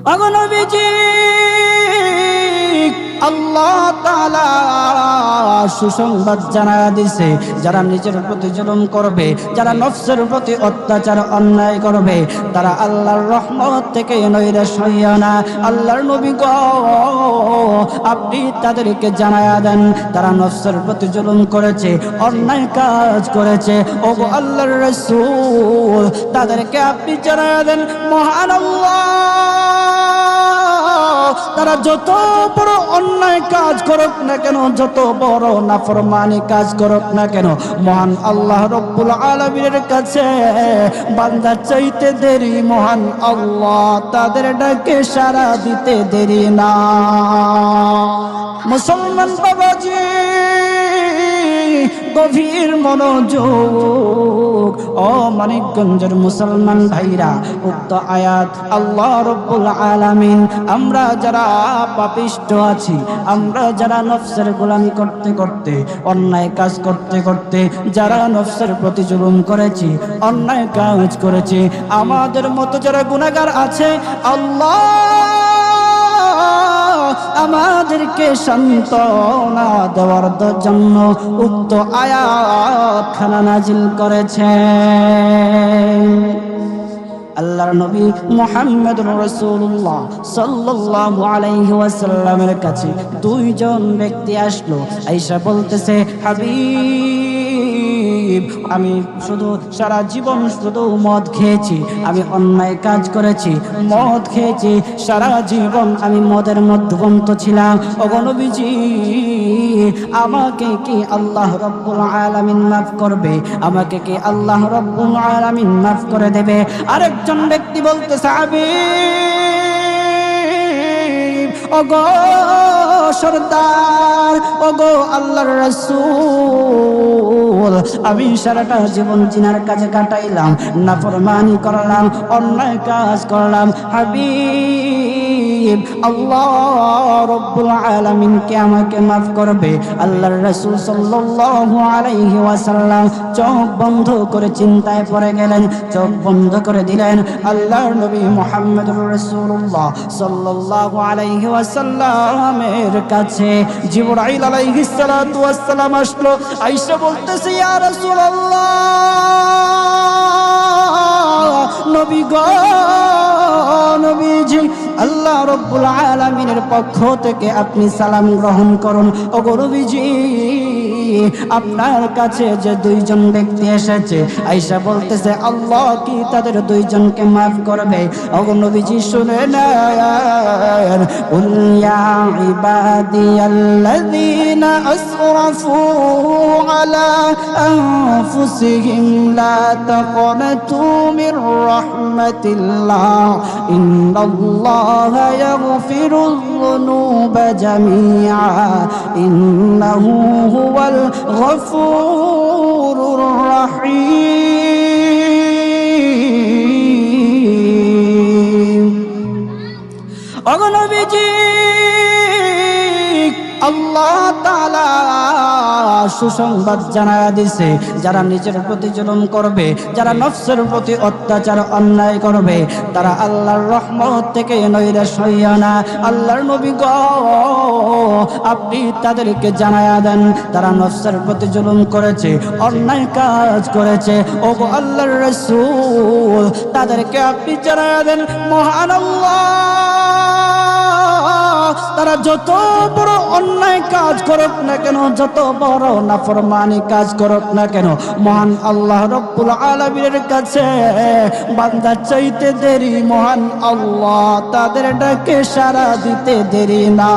ওগো নবীজি, আল্লাহ তাআলা সুসংবাদ জানায়া দিছে, যারা নিজের প্রতি জুলুম করবে, যারা নফসের প্রতি অত্যাচার অন্যায় করবে, তারা আল্লাহর রহমত থেকে নৈরাশ হইও না। আল্লাহর নবী গো, আপনি তাদেরকে জানায়া দেন, তারা নফসের প্রতি জুলুম করেছে, অন্যায় কাজ করেছে। ওগো আল্লাহর রাসূল, তাদেরকে আপনি জানায়া দেন, মহান আল্লাহ তারা যত বড় অন্যায় কাজ করুক না কেন, যত বড় নাফরমানি কাজ করুক না কেন, মহান আল্লাহ রব্বুল আলামিনের কাছে বান্দা চাইতে দেরি, মহান আল্লাহ তাদের ডাকে সাড়া দিতে দেরি না। মুসলমান বাবাজি, গভীর মনোযোগ, ও মানিকগঞ্জের মুসলমান ভাইরা, উক্ত আয়াত আল্লাহ রব্বুল আলামিন আমরা যারা পাপিষ্ঠ আছি, আমরা যারা নফসের গোলামি করতে করতে, অন্যায় কাজ করতে করতে, যারা নফসের প্রতি জুলুম করেছি, অন্যায় কাজ করেছি, আমাদের মতো যারা গুনাহগার আছে, আল্লাহ আমাদেরকে সান্ত্বনা দেওয়ার জন্য উক্ত আয়াতখানা নাজিল করেছেন। আল্লাহর নবী মুহাম্মদুর রাসূলুল্লাহ সাল্লাল্লাহু আলাইহি ওয়াসাল্লামের কাছে দুইজন ব্যক্তি আসলো, আয়েশা বলতেছে, হাবিব, আমি শুধু সারা জীবন শুধু মদ খেয়েছি, আমি অন্যায় কাজ করেছি, মদ খেয়েছি, সারা জীবন আমি মদের মধ্যবন্ত ছিলাম। ওগো নবীজি, আমাকে কি আল্লাহ রব্বুল আলামিন মাফ করবে? আমাকে কি আল্লাহ রব্বুল আলামিন মাফ করে দেবে? আরেকজন ব্যক্তি বলতেছে, হাবিব, ওগো সরদার, ওগো আল্লাহর রাসূল, আমি সারাটা জীবন জিনার কাজে কাটাইলাম, নাফরমানি করলাম, অন্যায় কাজ করলাম। হাবিব, আল্লাহ রব্বুল আলামিন কে আমাকে মাফ করবে? আল্লাহর রাসূল সাল্লাল্লাহু আলাইহি ওয়াসাল্লাম চোখ বন্ধ করে চিন্তায় পড়ে গেলেন, চোখ বন্ধ করে দিলেন। আল্লাহর নবী মুহাম্মদুর রাসূলুল্লাহ সাল্লাল্লাহু আলাইহি ওয়াসাল্লামের কাছে জিবরাইল আলাইহিস সালাতু ওয়াস সালাম আসলো। আয়েশা বলতেছে, ইয়া রাসূলুল্লাহ, নবী গো, নবীজি, আল্লাহ রব্বুল আলামিনের পক্ষ থেকে আপনি সালাম গ্রহণ করুন। ওগো নবীজি, আপনার কাছে যে দুইজন ব্যক্তি এসেছে, আয়েশা বলতেছে, আল্লাহ কি তাদের দুইজনকে মাফ করবে? ওগো নবীজি শুনে নেন, কুল ইয়া ইবাদিয়াল্লাযীনা আসরাফু আলা আনফুসিহিম লা তাকনাতু মির রাহমাতিল্লাহ ইন্নাল্লাহা ইয়াগফিরুয যুনুবা জামিআ ইন্নাহু হুয়াল গফুরুর রহিম। ওগো নবীজি, আল্লাহ তাআলা সুসংবাদ জানায়া দিছে, যারা নিজের প্রতি জুলুম করবে, যারা নফসের প্রতি অত্যাচার অন্যায় করবে, তারা আল্লাহর রহমত থেকে নৈরাশ হইও না। আল্লাহর নবী গো, আপনি তাদেরকে জানায়া দেন, তারা নফসের প্রতি জুলুম করেছে, অন্যায় কাজ করেছে। ওগো আল্লাহর রাসূল, তাদেরকে আপনি জানায়া দেন, মহান আল্লাহ তারা যত বড় অন্যায় কাজ করুক না কেন, যত বড় নাফরমানি কাজ করুক না কেন, মহান আল্লাহ রব্বুল আলামিনের কাছে বান্দা চাইতে দেরি, মহান আল্লাহ তাদের ডাকে সাড়া দিতে দেরি না।